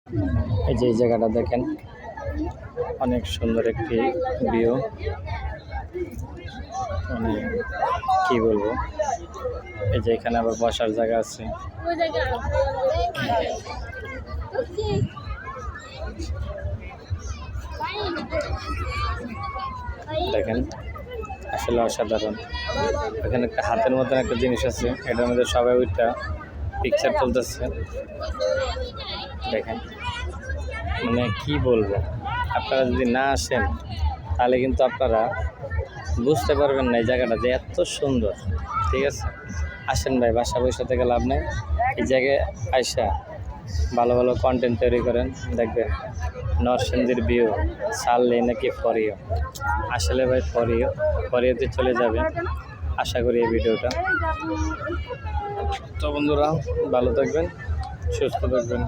এই যে এই জায়গাটা দেখেন, অনেক সুন্দর একটি ভিউ। মানে কি বলবো, এই যে এখানে আবার বসার জায়গা আছে। দেখেন আসলে অসাধারণ। এখানে একটা হাতের মতন একটা জিনিস আছে, এটার মধ্যে সবাই ওইটা পিকচার তুলতেছে। দেখেন মানে কি বলবো, আপনারা যদি না আসেন তাহলে কিন্তু আপনারা বুঝতে পারবেন না এই জায়গাটা যে এত সুন্দর। ঠিক আছে, আসেন ভাই, বাসা বসে থেকে লাভ নেই, এই জায়গায় আইসা ভালো ভালো কন্টেন্ট তৈরি করেন। দেখবেন নরসিংদীর ভিউ ছাড়লেই নাকি ফরিও। আসলে ভাই ফরিওতে চলে যাবে আশা করি এই ভিডিওটা। তো বন্ধুরা ভালো থাকবেন, সুস্থ থাকবেন।